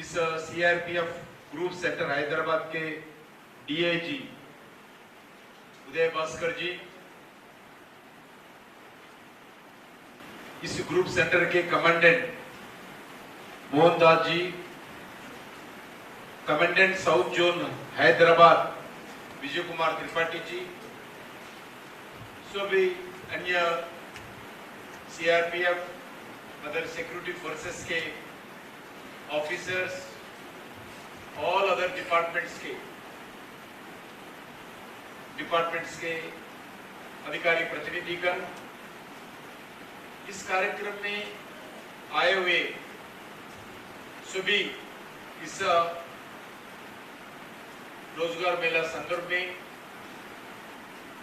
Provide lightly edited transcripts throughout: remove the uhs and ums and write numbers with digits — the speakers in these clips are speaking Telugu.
इस सीआरपीएफ ग्रुप सेंटर हैदराबाद के डीआईजी उदय भास्कर जी, इस ग्रुप सेंटर के कमांडेंट मोहनदास जी, commandant south zone Hyderabad Vijay Kumar Tripathi ji, सभी अन्य सीआरपीएफ अदर सिक्योरिटी फोर्सेस के ऑफिसर्स, ऑल अदर डिपार्टमेंट्स के अधिकारी प्रतिनिधिगण इस कार्यक्रम में आए हुए सभी इस रोजगार मेला संदर्भ में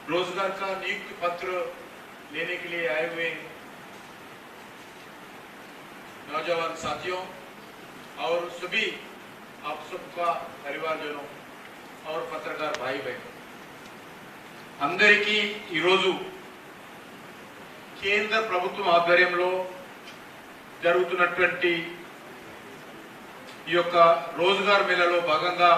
रोजगार का नियुक्ति पत्र लेने के लिए आए हुए नौजवान साथियों और सभी आप सबका परिवारजनों और पत्रकार भाई बहन अंदरिकी ఈరోజు కేంద్ర ప్రభుత్వం ఆధ్వర్యంలో జరుగుతున్నటువంటి ఈ యొక్క రోజ్గార్ మేళలో భాగంగా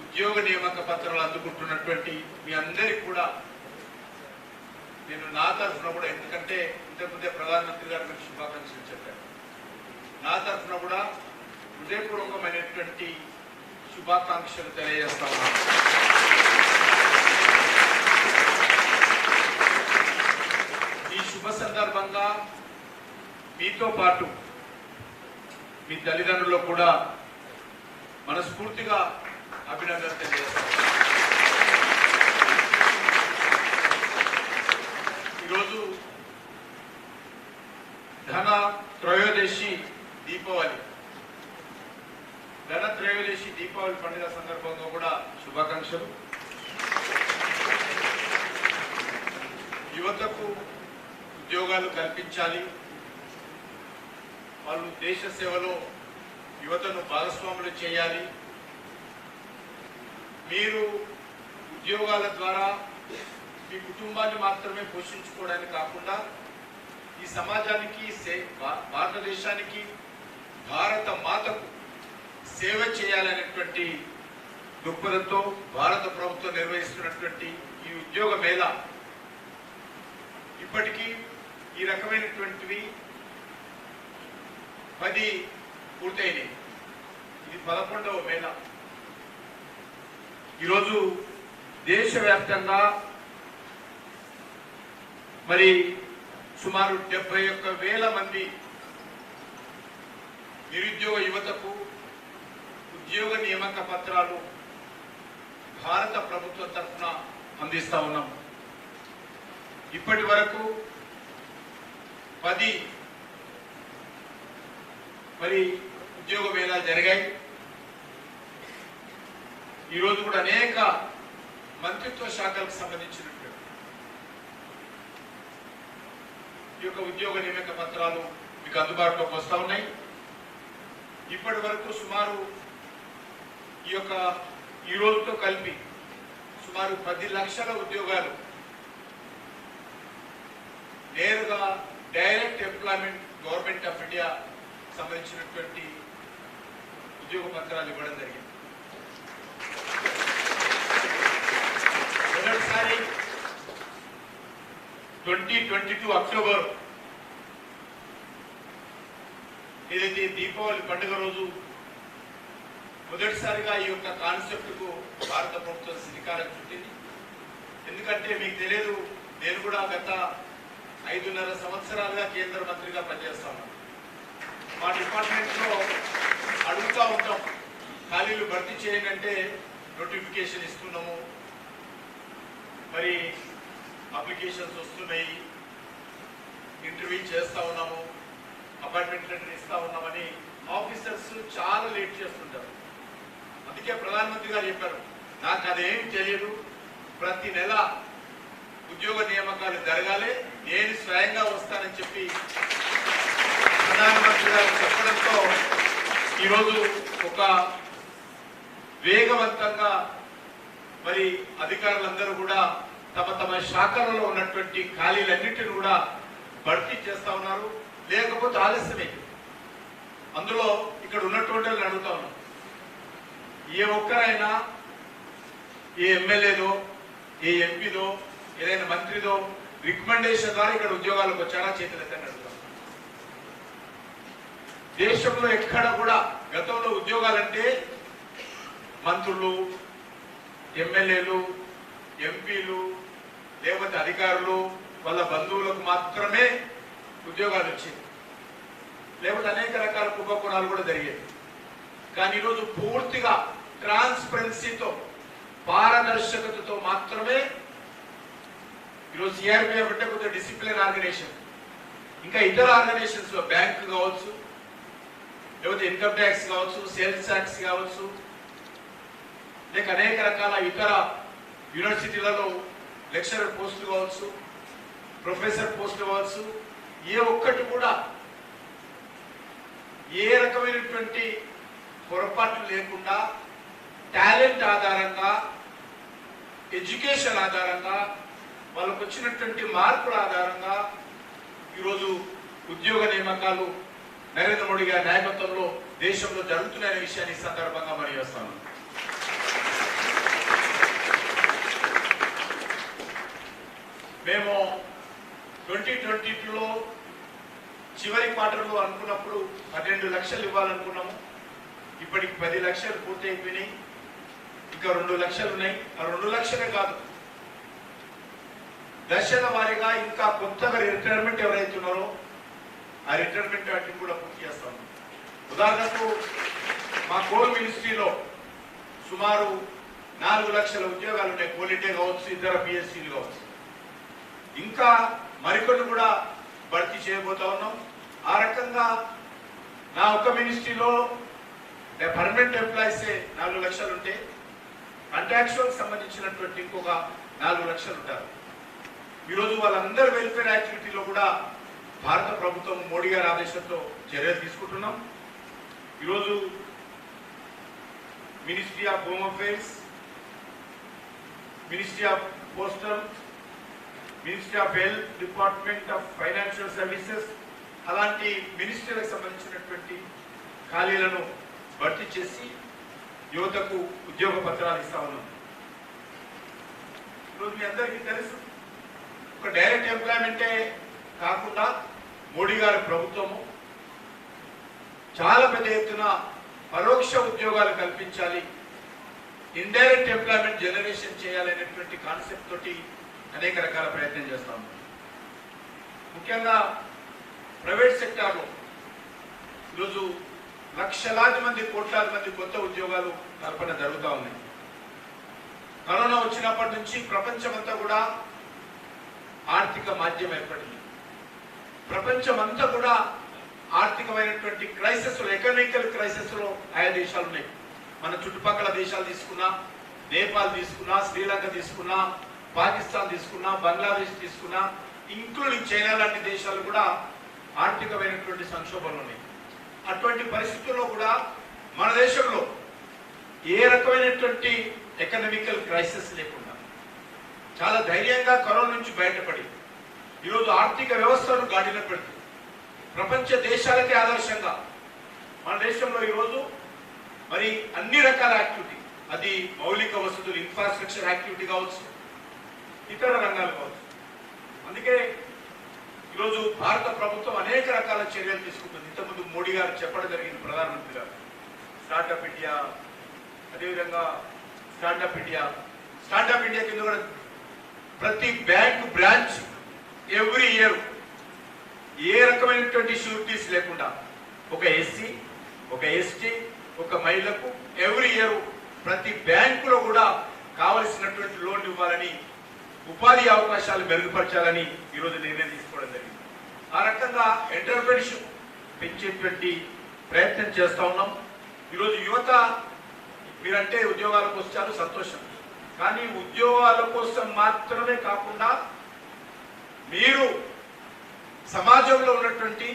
ఉద్యోగ నియామక పత్రాలు అందుకుంటున్నటువంటి మీ అందరికీ కూడా నేను నా తరఫున కూడా, ఎందుకంటే ఇంతకుముందే ప్రధానమంత్రి గారు మీకు శుభాకాంక్షలు చెప్పారు, నా తరఫున కూడా హృదయపూర్వకమైనటువంటి శుభాకాంక్షలు తెలియజేస్తా ఉన్నాను. ఈ శుభ సందర్భంగా మీతో పాటు మీ తల్లిదండ్రులకు కూడా మనస్ఫూర్తిగా అభినందనలు తెలియజేస్తాను. ఈరోజు ధన త్రయోదశి దీపావళి పండుగ సందర్భంగా కూడా శుభాకాంక్షలు. యువతకు ఉద్యోగాలు కల్పించాలి, వాళ్ళు దేశ సేవలో యువతను భాగస్వాములు చేయాలి. మీరు ఉద్యోగాల ద్వారా మీ కుటుంబాన్ని మాత్రమే పోషించుకోవడానికి కాకుండా ఈ సమాజానికి, భారతదేశానికి, భారత మాతకు సేవ చేయాలనేటువంటి దృక్పథంతో భారత ప్రభుత్వం నిర్వహిస్తున్నటువంటి ఈ ఉద్యోగ మేళ ఇప్పటికీ ఈ రకమైనటువంటివి 10 పూర్తయినాయి. ఇది 11వ మేళ. ఈరోజు దేశవ్యాప్తంగా మరి సుమారు 71,000 మంది నిరుద్యోగ యువతకు ఉద్యోగ నియామక పత్రాలు భారత ప్రభుత్వం తరఫున అందిస్తా ఉన్నాం. ఇప్పటి వరకు 10 మరి ఉద్యోగ మేళాలు జరిగాయి. ఈరోజు కూడా అనేక మంత్రిత్వ శాఖలకు సంబంధించినటువంటి ఈ యొక్క ఉద్యోగ నియామక పత్రాలు మీకు అందుబాటులోకి వస్తూ ఉన్నాయి. ఇప్పటి వరకు సుమారు ఈ రోజుతో కలిపి సుమారు 10 లక్షల ఉద్యోగాలు నేరుగా direct employment government of India సంబంధించినటువంటి ఉద్యోగ పత్రాలు ఇవ్వడం జరిగింది. మొదటిసారి 2022 అక్టోబర్ ఏదైతే దీపావళి పండుగ రోజు మొదటిసారిగా ఈ యొక్క కాన్సెప్ట్ కు భారత ప్రభుత్వం శ్రీకారం చుట్టింది. ఎందుకంటే మీకు తెలియదు, నేను కూడా గత 5.5 సంవత్సరాలుగా కేంద్ర మంత్రిగా పనిచేస్తా ఉన్నాను. మా డిపార్ట్మెంట్ లో అడుగుతా ఉంటాం, ఖాళీలు భర్తీ చేయాలంటే నోటిఫికేషన్ ఇస్తున్నాము, మరి అప్లికేషన్స్ వస్తున్నాయి, ఇంటర్వ్యూ చేస్తా ఉన్నాము, అపాయింట్మెంట్ లెటర్ ఇస్తా ఉన్నామని ఆఫీసర్స్ చాలా లేట్ చేస్తుంటారు. అందుకే ప్రధానమంత్రి గారు చెప్పారు, నాకు అదేం తెలియదు, ప్రతి నెల ఉద్యోగ నియామకాలు జరగాలి, నేను స్వయంగా వస్తానని చెప్పి ప్రధానమంత్రి గారు చెప్పడంతో ఈరోజు ఒక వేగవంతంగా మరి అధికారులందరూ కూడా తమ తమ శాఖలలో ఉన్నటువంటి ఖాళీలన్నింటిని కూడా భర్తీ చేస్తా ఉన్నారు. లేకపోతే ఆలస్యమే. అందులో ఇక్కడ ఉన్నటువంటి ఏ ఒక్కరైనా ఏ ఎమ్మెల్యేదో ఏ ఎంపీదో ఏదైనా మంత్రిదో రికమెండేషన్ ద్వారా ఇక్కడ ఉద్యోగాలకు వచ్చారా చేతులెత్తని అడుగుతాం. దేశంలో ఎక్కడ కూడా గతంలో ఉద్యోగాలంటే మంత్రులు, ఎమ్మెల్యేలు, ఎంపీలు లేకపోతే అధికారులు వాళ్ళ బంధువులకు మాత్రమే ఉద్యోగాలు వచ్చేవి, లేకపోతే అనేక రకాల కుంభకోణాలు కూడా జరిగేవి. కానీ ఈరోజు పూర్తిగా ట్రాన్స్పరెన్సీతో పారదర్శకతతో మాత్రమే ఈరోజు సిఆర్పిఎఫ్ అంటే కొంచెం డిసిప్లిన్ ఆర్గనైజేషన్, ఇంకా ఇతర ఆర్గనైజేషన్స్ లో బ్యాంకు కావచ్చు, లేకపోతే ఇన్కమ్ ట్యాక్స్ కావచ్చు, సేల్స్ ట్యాక్స్ కావచ్చు, లేక అనేక రకాల ఇతర యూనివర్సిటీలలో లెక్చరర్ పోస్టులు కావచ్చు, ప్రొఫెసర్ పోస్టులు కావచ్చు, ఏ ఒక్కటి కూడా ఏ రకమైనటువంటి పొరపాట్లు లేకుండా టాలెంట్ ఆధారంగా, ఎడ్యుకేషన్ ఆధారంగా, వాళ్ళకు వచ్చినటువంటి మార్పుల ఆధారంగా ఈరోజు ఉద్యోగ నియామకాలు నరేంద్ర మోడీ గారి నాయకత్వంలో దేశంలో జరుగుతున్నాయనే విషయాన్ని ఈ సందర్భంగా తెలియజేస్తాను. మేము 2022లో చివరి క్వార్టర్లో అనుకున్నప్పుడు 12 లక్షలు ఇవ్వాలనుకున్నాము. ఇప్పటికి 10 లక్షలు పూర్తి అయిపోయినాయి. ఇంకా 2 లక్షలు ఉన్నాయి. ఆ 2 లక్షలే కాదు, దశల వారీగా ఇంకా కొత్తగా రిటైర్మెంట్ ఎవరైతున్నారో ఆ రిటైర్మెంట్ వాటిని కూడా పూర్తి చేస్తాము. ఉదాహరణకు మా కోల్ మినిస్ట్రీలో సుమారు 4 లక్షల ఉద్యోగాలు ఉన్నాయి. కోలిటే కావచ్చు, ఇతర పిఎస్సీలు కావచ్చు. ఇంకా మరికొన్ని కూడా భర్తీ చేయబోతా ఉన్నాం. ఆ రకంగా నా ఒక మినిస్ట్రీలో పర్మనెంట్ ఎంప్లాయీసే 4 లక్షలు ఉంటే కాంట్రాక్చువల్ సంబంధించినటువంటి ఇంకొక 4 లక్షలు ఉంటారు. ఈరోజు వాళ్ళందరూ వెల్ఫేర్ యాక్టివిటీలో కూడా భారత ప్రభుత్వం మోడీ గారి ఆదేశంతో చర్యలు తీసుకుంటున్నాం. ఈరోజు ministry of home affairs, ministry of postal, ministry of health, department of financial services అలాంటి మినిస్ట్రీలకు సంబంధించినటువంటి ఖాళీలను భర్తీ చేసి యువతకు ఉద్యోగ పత్రాలు ఇస్తా ఉన్నాం. ఈరోజు మీ అందరికీ తెలుసు, ఒక డైరెక్ట్ ఎంప్లాయ్మెంటే కాకుండా మోడీ గారి ప్రభుత్వము చాలా పెద్ద ఎత్తున పరోక్ష ఉద్యోగాలు కల్పించాలి, ఇండైరెక్ట్ ఎంప్లాయ్మెంట్ జనరేషన్ చేయాలనేటువంటి కాన్సెప్ట్ తోటి అనేక రకాల ప్రయత్నం చేస్తాము. ముఖ్యంగా ప్రైవేట్ సెక్టార్లో ఈరోజు లక్షలాది మంది, కోట్లాది మంది కొత్త ఉద్యోగాలు కల్పన జరుగుతూ ఉన్నాయి. కరోనా వచ్చినప్పటి నుంచి ప్రపంచమంతా కూడా ఆర్థిక మాధ్యం ఏర్పడింది. ప్రపంచమంతా కూడా ఆర్థికమైనటువంటి క్రైసిస్, ఎకనామికల్ క్రైసిస్ లో ఆయా దేశాలు ఉన్నాయి. మన చుట్టుపక్కల దేశాలు తీసుకున్నా, నేపాల్ తీసుకున్నా, శ్రీలంక తీసుకున్నా, పాకిస్తాన్ తీసుకున్నా, బంగ్లాదేశ్ తీసుకున్నా, ఇంక్లూడింగ్ చైనా లాంటి దేశాలు కూడా ఆర్థికమైనటువంటి సంక్షోభంలో ఉన్నాయి. అటువంటి పరిస్థితుల్లో కూడా మన దేశంలో ఏ రకమైనటువంటి ఎకనామికల్ క్రైసిస్ లేకుండా చాలా ధైర్యంగా కరోనా నుంచి బయటపడి ఈరోజు ఆర్థిక వ్యవస్థను గాడిలో పెడుతూ ప్రపంచ దేశాలకే ఆదర్శంగా మన దేశంలో ఈరోజు మరి అన్ని రకాల యాక్టివిటీ, అది మౌలిక వసతులు, ఇన్ఫ్రాస్ట్రక్చర్ యాక్టివిటీ కావచ్చు, ఇతర రంగాలు కావచ్చు. అందుకే ఈరోజు భారత ప్రభుత్వం అనేక రకాల చర్యలు తీసుకుంటుంది. ఇంతకుముందు మోడీ గారు చెప్పడం జరిగింది, ప్రధానమంత్రి గారు, స్టార్టప్ ఇండియా, అదేవిధంగా స్టార్టప్ ఇండియా కింద కూడా ప్రతి బ్యాంక్ బ్రాంచ్ ఎవ్రీ ఇయర్ ఏ రకమైనటువంటి షూరిటీస్ లేకుండా ఒక ఎస్సీ, ఒక ఎస్టీ, ఒక మహిళకు ఎవ్రీ ఇయర్ ప్రతి బ్యాంకులో కూడా కావలసినటువంటి లోన్ ఇవ్వాలని, ఉపాధి అవకాశాలు మెరుగుపరచాలని ఈరోజు నిర్ణయం తీసుకోవడం జరిగింది. ఆ రకంగా ఎంటర్‌ప్రెన్యూర్‌షిప్ పెంచేటువంటి ప్రయత్నం చేస్తూ ఉన్నాం. ఈరోజు యువత మీరంటే ఉద్యోగాలకు వచ్చారు, సంతోషం. కానీ ఉద్యోగాల కోసం మాత్రమే కాకుండా మీరు సమాజంలో ఉన్నటువంటి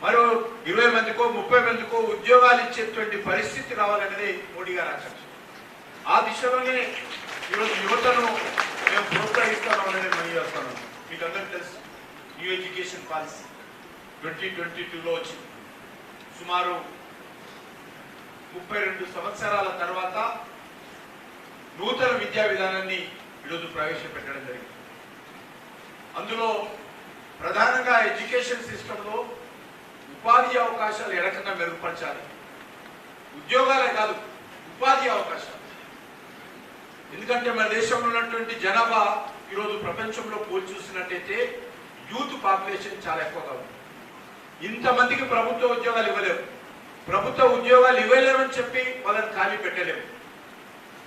మరో 20 మందికో 30 మందికో ఉద్యోగాలు ఇచ్చేటువంటి పరిస్థితి రావాలనేది మోడీ గారి ఆకాంక్ష. ఆ దిశలోనే ఈరోజు యువతను మేము ప్రోత్సహిస్తాం అనేది మనం చేస్తున్నాం. మీకు అందరికీ తెలుసు, న్యూ ఎడ్యుకేషన్ పాలసీ 2022లో వచ్చింది. సుమారు 32 సంవత్సరాల తర్వాత నూతన విద్యా విధానాన్ని ఈరోజు ప్రవేశపెట్టడం జరిగింది. అందులో ప్రధానంగా ఎడ్యుకేషన్ సిస్టంలో ఉపాధి అవకాశాలు ఎడకన్నా మెరుగుపరచాలి. ఉద్యోగాలే కాదు, ఉపాధి అవకాశాలు. ఎందుకంటే మన దేశంలో ఉన్నటువంటి జనాభా ఈరోజు ప్రపంచంలో పోల్చి చూసినట్టయితే యూత్ పాపులేషన్ చాలా ఎక్కువగా ఉంది. ఇంతమందికి ప్రభుత్వ ఉద్యోగాలు ఇవ్వలేవు. ప్రభుత్వ ఉద్యోగాలు ఇవ్వలేమని చెప్పి వాళ్ళని ఖాళీ పెట్టలేము.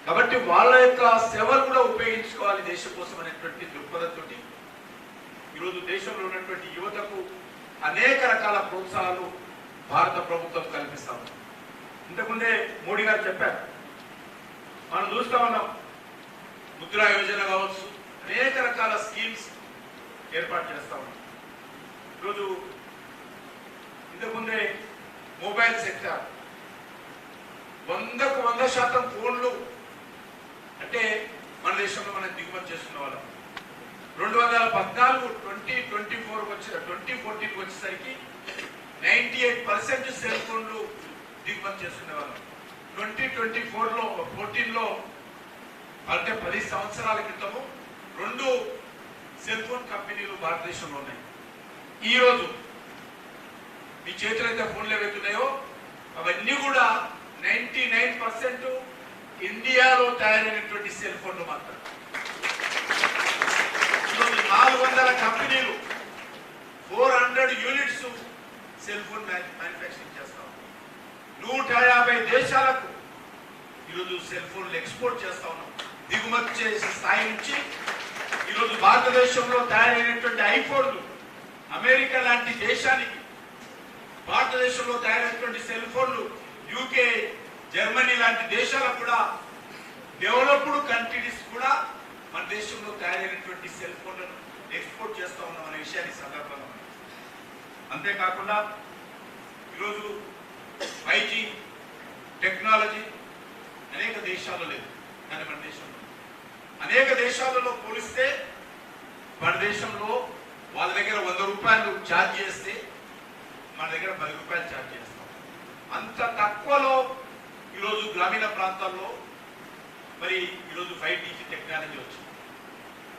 కాబట్టి వాళ్ళ యొక్క సేవలు కూడా ఉపయోగించుకోవాలి దేశం కోసం అనేటువంటి దృక్పథంతో ఈరోజు దేశంలో ఉన్నటువంటి యువతకు అనేక రకాల ప్రోత్సాహాలు భారత ప్రభుత్వం కల్పిస్తాం. ఇంతకుముందే మోడీ గారు చెప్పారు, మనం చూస్తా ఉన్నాం. ముద్రా యోజన కావచ్చు, అనేక రకాల స్కీమ్స్ ఏర్పాటు చేస్తా ఉన్నాం. ఈరోజు ఇంతకుముందే మొబైల్ సెక్టర్ 100కు 100% ఫోన్లు అంటే మన దేశంలో మనం దిగుమతి చేస్తున్న వాళ్ళం. 2014 2014 వచ్చేసరికి 98% సెల్ ఫోన్లు దిగుమతి చేస్తున్న వాళ్ళం. 2014లో అంటే 10 సంవత్సరాల క్రితము 2 సెల్ ఫోన్ కంపెనీలు భారతదేశంలో ఉన్నాయి. ఈరోజు మీ చేతులు అయితే ఫోన్లు ఏవైతున్నాయో అవన్నీ కూడా 99% ఇండియాలో తయారైనటువంటి సెల్ ఫోన్లు మాత్రం. ఈరోజు 400 కంపెనీలు 400 యూనిట్స్ సెల్ ఫోన్ మ్యానుఫ్యాక్చరింగ్ చేస్తాం. 150 దేశాలకు ఈరోజు సెల్ ఫోన్లు ఎక్స్పోర్ట్ చేస్తా ఉన్నాం. దిగుమతి చేసే స్థాయి నుంచి ఈరోజు భారతదేశంలో తయారైనటువంటి ఐఫోన్లు అమెరికా లాంటి దేశానికి, భారతదేశంలో తయారైనటువంటి సెల్ ఫోన్లు యూకే, జర్మనీ లాంటి దేశాలకు కూడా, డెవలప్డ్ కంట్రీస్ కూడా మన దేశంలో తయారైనటువంటి సెల్ ఫోన్లను ఎక్స్పోర్ట్ చేస్తా ఉన్నాం అనే విషయాన్ని సందర్భంగా. అంతేకాకుండా ఈరోజు 5G టెక్నాలజీ అనేక దేశాల్లో లేదు, కానీ మన దేశంలో అనేక దేశాలలో పోలిస్తే మన దేశంలో వాళ్ళ దగ్గర 100 రూపాయలు ఛార్జ్ చేస్తే మన దగ్గర 10 రూపాయలు ఛార్జ్ చేస్తాం. అంత తక్కువలో ఈరోజు గ్రామీణ ప్రాంతాల్లో మరి ఈరోజు 5G టెక్నాలజీ వచ్చింది.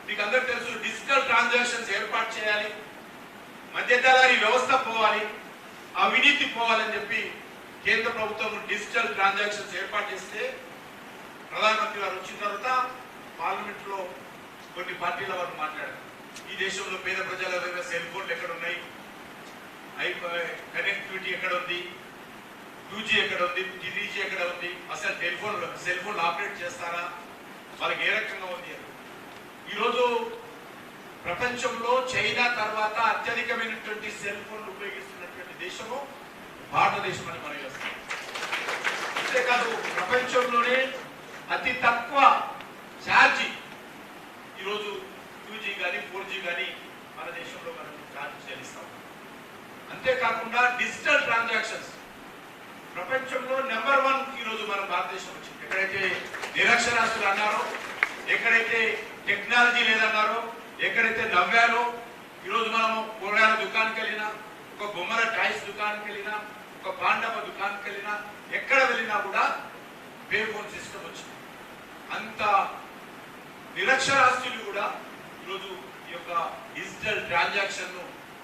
మీకు అందరికీ తెలుసు, డిజిటల్ ట్రాన్సాక్షన్స్ ఏర్పాటు చేయాలి, మధ్యదళారీ వ్యవస్థ పోవాలి, అవినీతి పోవాలని చెప్పి కేంద్ర ప్రభుత్వం డిజిటల్ ట్రాన్సాక్షన్స్ ఏర్పాటు చేస్తే ప్రధానమంత్రి గారు వచ్చిన తర్వాత పార్లమెంట్ లో కొన్ని పార్టీల వారు మాట్లాడారు. ఈ దేశంలో పేద ప్రజల దగ్గర సెల్ ఫోన్లు ఎక్కడ ఉన్నాయి, కనెక్టివిటీ ఎక్కడ ఉంది, 2G ఎక్కడ ఉంది, 3G ఎక్కడ ఉంది, అసలు సెల్ ఫోన్ ఆపరేట్ చేస్తారా, వాళ్ళకి ఏ రకంగా ఉంది అని. ఈరోజు ప్రపంచంలో చైనా తర్వాత అత్యధికమైనటువంటి సెల్ ఫోన్లు ఉపయోగిస్తున్నటువంటి దేశము భారతదేశం అని మనం చేస్తాం. అంతేకాదు ప్రపంచంలోనే అతి తక్కువ ఛార్జీ ఈరోజు 2G కానీ 4G కానీ మన దేశంలో మనం ఛార్జ్ చెల్లిస్తాం. అంతేకాకుండా డిజిటల్ ట్రాన్సాక్షన్స్ ప్రపంచంలో నెంబర్ 1 ఈరోజు మన భారతదేశం వచ్చింది. ఎక్కడైతే నిరక్షరాస్యులు అన్నారో, ఎక్కడైతే టెక్నాలజీ లేదన్నారో, ఎక్కడైతే నవ్వారో, ఈరోజు మనము కూరగాయల దుకాణానికి వెళ్ళినా, ఒక బొమ్మల టాయ్స్ దుకాణానికి వెళ్ళినా, ఒక పాండవ దుకాణానికి వెళ్ళినా, ఎక్కడ వెళ్ళినా కూడా పే ఫోన్ సిస్టమ్ వచ్చింది. అంత నిరక్షరాస్యులు కూడా ఈరోజు ఈ యొక్క డిజిటల్ ట్రాన్సాక్షన్ ను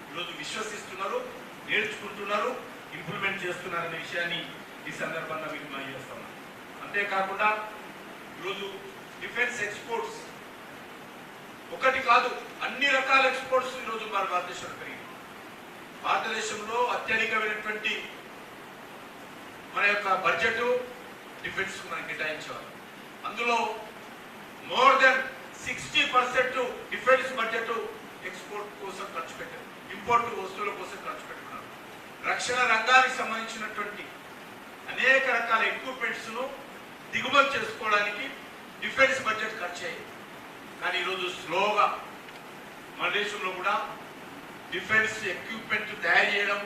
ఈరోజు విశ్వసిస్తున్నారు, నేర్చుకుంటున్నారు, ఇంప్లిమెంట్ చేస్తున్నారనే విషయాన్ని ఈ సందర్భంగా మీకు మనం చేస్తున్నాం. అంతేకాకుండా ఈరోజు డిఫెన్స్ ఎక్స్పోర్ట్స్ ఒకటి కాదు, అన్ని రకాల ఎక్స్పోర్ట్స్ ఈరోజు మన భారతదేశంలో పెరిగింది. భారతదేశంలో అత్యధికమైనటువంటి మన యొక్క బడ్జెట్ డిఫెన్స్ మనం కేటాయించాలి. అందులో more than 60% defence budget export కోసం ఖర్చు పెట్టారు, ఇంపోర్ట్ వస్తువుల కోసం ఖర్చు పెట్టుకున్నారు. రక్షణ రంగానికి సంబంధించినటువంటి అనేక రకాల ఎక్విప్మెంట్స్ ను దిగుమతి చేసుకోవడానికి డిఫెన్స్ బడ్జెట్ ఖర్చు అయ్యింది. కానీ ఈరోజు స్లోగా మన దేశంలో కూడా డిఫెన్స్ ఎక్విప్మెంట్ తయారు చేయడం,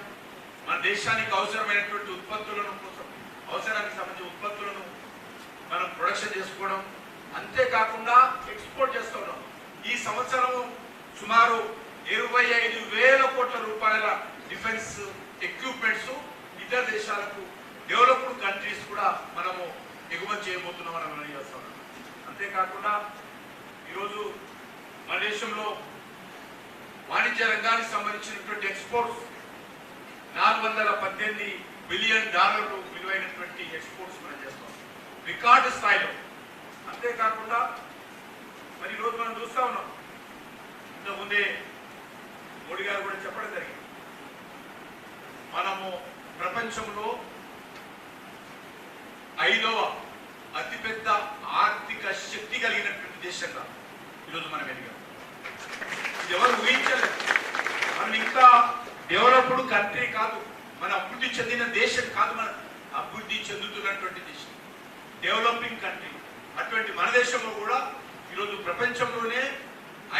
మన దేశానికి అవసరమైనటువంటి ఉత్పత్తులను కోసం అవసరానికి సంబంధించిన ఉత్పత్తులను మనం ప్రొడక్షన్ చేసుకోవడం, అంతేకాకుండా ఎక్స్పోర్ట్ చేస్తూ ఉన్నాం. ఈ సంవత్సరం సుమారు 25,000 కోట్ల రూపాయల డిఫెన్స్ ఎక్విప్మెంట్స్ ఇతర దేశాలకు, డెవలప్డ్ కంట్రీస్ కూడా మనము ఎగుమతి చేయబోతున్నామని మనం చేస్తున్నాం. అంతేకాకుండా ఈరోజు మన దేశంలో వాణిజ్య రంగానికి సంబంధించినటువంటి ఎక్స్పోర్ట్స్ $418 బిలియన్ విలువైనటువంటి ఎక్స్పోర్ట్స్ మనం చేస్తాం రికార్డు స్థాయిలో. అంతేకాకుండా మరి ఈరోజు మనం చూస్తా ఉన్నాం, ఇంతకుముందే మోడీ గారు కూడా చెప్పడం జరిగింది, మనము ప్రపంచంలో 5వ అతిపెద్ద ఆర్థిక శక్తి కలిగినటువంటి దేశంగా ఈరోజు మనం ఎదిగాం. ఎవరు ఊహించలేదు. మనం ఇంకా డెవలప్డ్ కంట్రీ కాదు, మన అభివృద్ధి చెందిన దేశం కాదు, మన అభివృద్ధి చెందుతున్నటువంటి దేశం, డెవలపింగ్ కంట్రీ. అటువంటి మన దేశంలో కూడా ఈరోజు ప్రపంచంలోనే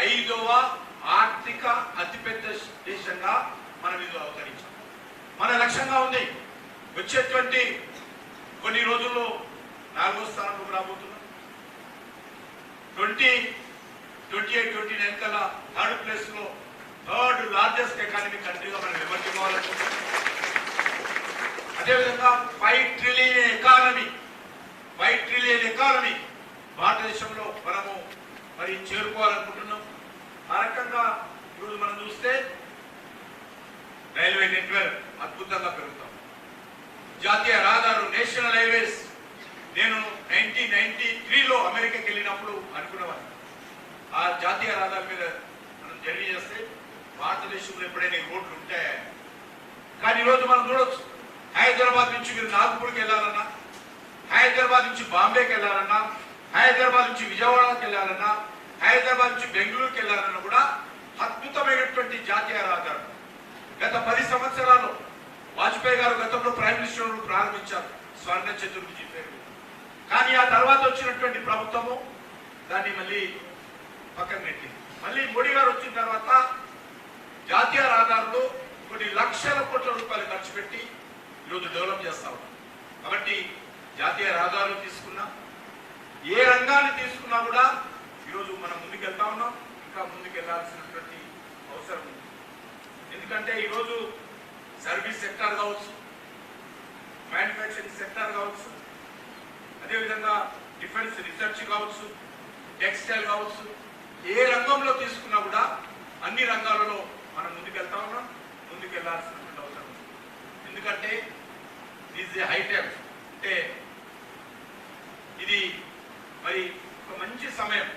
5వ ఆర్థిక అతిపెద్ద దేశంగా మనం ఇది అవతరించాం. మన లక్ష్యంగా ఉంది వచ్చేటువంటి కొన్ని రోజుల్లో 4వ స్థానంలోకి రాబోతున్నాం. 2028-29 కల్లా 3rd ప్లేస్ లో 3rd లార్జెస్ట్ ఎకానమిక్ కంట్రీగా మనం ఎమర్జ్ కావాలనుకుంటున్నాం. అదేవిధంగా 5 ట్రిలియన్ ఎకానమీ భారతదేశంలో మనము మరి చేరుకోవాలనుకుంటున్నాం. ఆ రకంగా ఈరోజు మనం చూస్తే రైల్వే నెట్వర్క్ అద్భుతంగా పెరుగుతాం. జాతీయ రహదారులు, నేషనల్ హైవేస్, నేను 1993లో అమెరికాకి వెళ్ళినప్పుడు అనుకునేవాడిని, ఆ జాతీయ రహదారి మీద మనం జర్నీ చేస్తే భారతదేశంలో ఎప్పుడైనా రోడ్లు ఉంటాయా. కానీ ఈరోజు మనం చూడొచ్చు, హైదరాబాద్ నుంచి మీరు నాగ్పూర్కి వెళ్ళాలన్నా, హైదరాబాద్ నుంచి బాంబేకి వెళ్ళాలన్నా, హైదరాబాద్ నుంచి విజయవాడకి వెళ్ళాలన్నా, హైదరాబాద్ నుంచి బెంగళూరుకి వెళ్ళాలన్నా కూడా అద్భుతమైనటువంటి జాతీయ రహదారులు. గత 10 సంవత్సరాలు వాజ్పేయి గారు గతంలో ప్రైమ్ మినిస్టర్ ప్రారంభించారు స్వర్ణ చతుర్భుజి పేరు. కానీ ఆ తర్వాత వచ్చినటువంటి ప్రభుత్వము దాన్ని మళ్ళీ పక్కన పెట్టింది. మళ్ళీ మోడీ గారు వచ్చిన తర్వాత జాతీయ రహదారులు కొన్ని లక్షల కోట్ల రూపాయలు ఖర్చు పెట్టి ఈరోజు డెవలప్ చేస్తా ఉన్నాం. కాబట్టి జాతీయ రహదారులు తీసుకున్నా, ఏ రంగాన్ని తీసుకున్నా కూడా ఈరోజు మనం ముందుకెళ్తా ఉన్నాం. ఇంకా ముందుకెళ్లాల్సినటువంటి అవసరం ఉంది. ఎందుకంటే ఈరోజు సర్వీస్ సెక్టార్ కావచ్చు, మ్యానుఫ్యాక్చరింగ్ సెక్టార్ కావచ్చు, అదేవిధంగా డిఫెన్స్ రీసెర్చ్ కావచ్చు, టెక్స్టైల్ కావచ్చు, ఏ రంగంలో తీసుకున్నా కూడా అన్ని రంగాలలో మనం ముందుకెళ్తా ఉన్నాం. ముందుకెళ్లాల్సినటువంటి అవసరం ఉంది. ఎందుకంటే ఈజ్ హై టైం, అంటే ఇది మరి ఒక మంచి సమయం.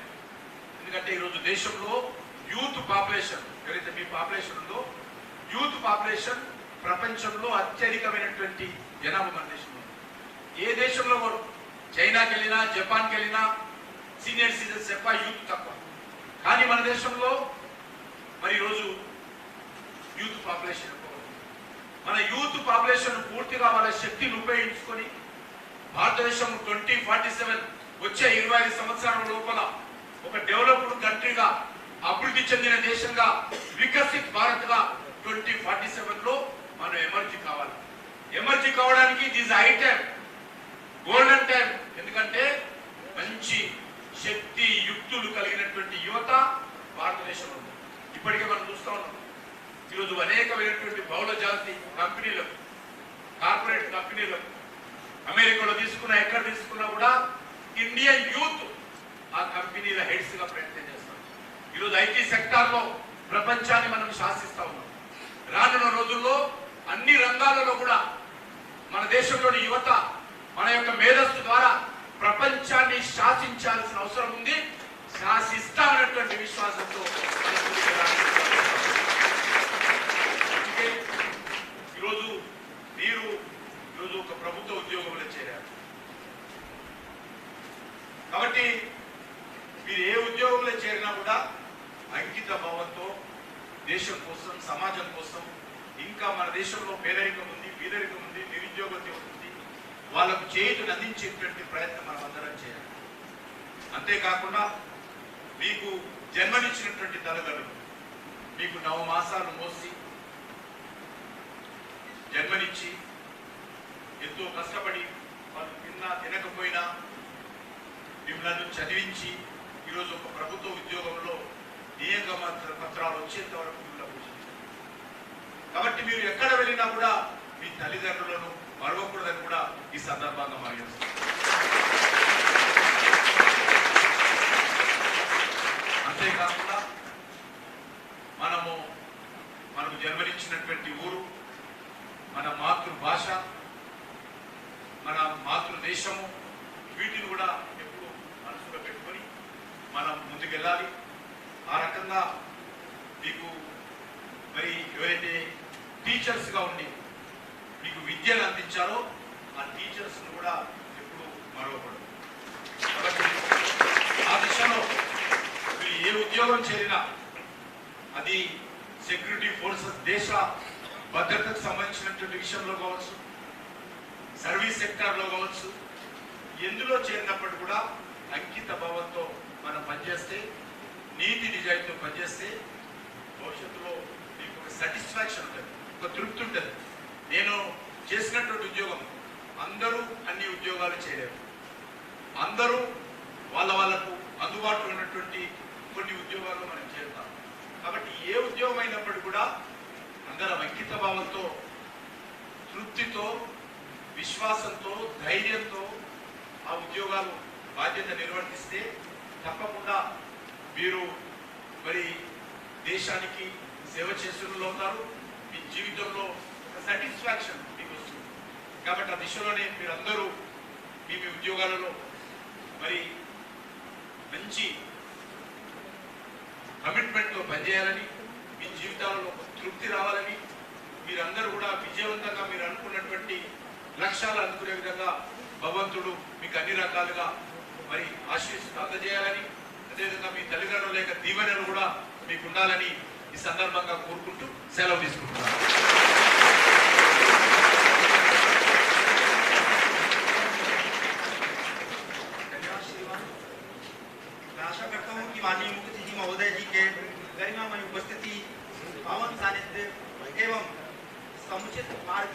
ఎందుకంటే ఈరోజు దేశంలో యూత్ పాపులేషన్, ఎవరైతే మీ పాపులేషన్ ఉందో, యూత్ పాపులేషన్ ప్రపంచంలో అత్యధికమైనటువంటి జనాభా మన దేశంలో. ఏ దేశంలో చైనాకి వెళ్ళినా, జపాన్కి వెళ్ళినా సీనియర్ సిటిజన్స్ ఎక్కువ, యూత్ తక్కువ. కానీ మన దేశంలో మరి ఈరోజు యూత్ పాపులేషన్ ఎక్కువ. మన యూత్ పాపులేషన్ పూర్తిగా వాళ్ళ శక్తిని ఉపయోగించుకొని భారతదేశం 2047 వచ్చే 25 సంవత్సరాల లోపల ఒక డెవలప్డ్ కంట్రీగా, అభివృద్ధి చెందిన దేశంగా, వికసిత్ భారత్ గా 2047లో మనం ఎమర్జీ కావాలి. ఎమర్జీ కావడానికి this high time, golden time. ఎందుకంటే మంచి శక్తి యుక్తులు కలిగినటువంటి యువత భారతదేశంలో ఉంది. ఇప్పటికే మనం చూస్తా ఉన్నాం, ఈరోజు అనేకమైనటువంటి బహుళ జాతి కంపెనీలకు, కార్పొరేట్ కంపెనీలకు అమెరికాలో తీసుకున్నా, ఎక్కడ తీసుకున్నా కూడా ఇండియన్ యూత్ ఆ కంపెనీల హెడ్స్ గా ప్రయత్నం చేస్తాం. ఈరోజు ఐటీ సెక్టార్ లో ప్రపంచాన్ని మనం శాసిస్తా ఉన్నాం. రానున్న రోజుల్లో అన్ని రంగాలలో కూడా మన దేశంలోని యువత మన యొక్క మేధస్సు ద్వారా ప్రపంచాన్ని శాసించాల్సిన అవసరం ఉంది. శాసిస్తామనేటువంటి విశ్వాసంతో ఈరోజు మీరు ఒక ప్రభుత్వ ఉద్యోగంలో చేరారు. కాబట్టి మీరు ఏ ఉద్యోగంలో చేరినా కూడా అంకిత భావంతో దేశం కోసం, సమాజం కోసం, ఇంకా మన దేశంలో పేదరికం ఉంది, బీదరికం ఉంది, నిరుద్యోగం ఉంది, వాళ్ళకు చేతులు అందించేటువంటి ప్రయత్నం మనం అందరం చేయాలి. అంతేకాకుండా మీకు జన్మనిచ్చినటువంటి తల్లిదండ్రులు మీకు 9 మాసాలు మోసి జన్మనిచ్చి ఎంతో కష్టపడి వాళ్ళు తిన్నా తినకపోయినా మిమ్మల్ని చదివించి ఈరోజు ఒక ప్రభుత్వ ఉద్యోగంలో నియామక పత్రాలు వచ్చేంత వరకు మిమ్మల్ని పోషించారు. కాబట్టి మీరు ఎక్కడ వెళ్ళినా కూడా మీ తల్లిదండ్రులను మరవకూడదని కూడా ఈ సందర్భంగా మరి మన మాతృదేశము, వీటిని కూడా ఎప్పుడు మనసులో పెట్టుకొని మనం ముందుకెళ్ళాలి. ఆ రకంగా మీకు మరి ఎవరైతే టీచర్స్గా ఉండి మీకు విద్యను అందించారో ఆ టీచర్స్ను కూడా ఎప్పుడు మరవకూడదు. కాబట్టి ఆ దిశలో మీరు ఏ ఉద్యోగం చేరినా అది సెక్యూరిటీ ఫోర్సెస్ దేశ భద్రతకు సంబంధించినటువంటి విషయంలో కావచ్చు, సర్వీస్ సెక్టార్లో కావచ్చు, ఎందులో చేరినప్పుడు కూడా అంకిత భావంతో మనం పనిచేస్తే, నీతి నిజాయితీతో పనిచేస్తే భవిష్యత్తులో మీకు ఒక సాటిస్ఫాక్షన్ ఉంటుంది, ఒక తృప్తి ఉంటుంది. నేను చేసినటువంటి ఉద్యోగం అందరూ అన్ని ఉద్యోగాలు చేయలేరు, అందరూ వాళ్ళకు అందుబాటులో ఉన్నటువంటి కొన్ని ఉద్యోగాల్లో మనం చేరుతాం. కాబట్టి ఏ ఉద్యోగం అయినప్పటికీ కూడా అందరం అంకిత భావంతో, తృప్తితో, విశ్వాసంతో, ధైర్యంతో ఆ ఉద్యోగాలు బాధ్యత నిర్వర్తిస్తే తప్పకుండా మీరు మరి దేశానికి సేవ చేస్తున్న అవుతారు. మీ జీవితంలో ఒక సాటిస్ఫాక్షన్ మీకు వస్తుంది. కాబట్టి ఆ దిశలోనే మీరందరూ మీ ఉద్యోగాలలో మరి మంచి కమిట్మెంట్తో పనిచేయాలని, మీ జీవితాలలో తృప్తి రావాలని, మీరందరూ కూడా విజయవంతంగా మీరు అనుకున్నటువంటి లక్ష్యాలు అందుకునే విధంగా భగవంతుడు మీకు అన్ని రకాలుగా మరి ఆశీస్సులు అందజేయాలని, అదేవిధంగా మీ తల్లిదండ్రుల యొక్క దీవెనలు కూడా మీకు ఉండాలని ఈ సందర్భంగా కోరుకుంటూ సెలవు తీసుకుంటున్నాను. आशा करता हूँ कि माननीय मुख्य अतिथि महोदय जी के गरिमामय उपस्थिति, पावन सानिध्य एवं समुचित मार्ग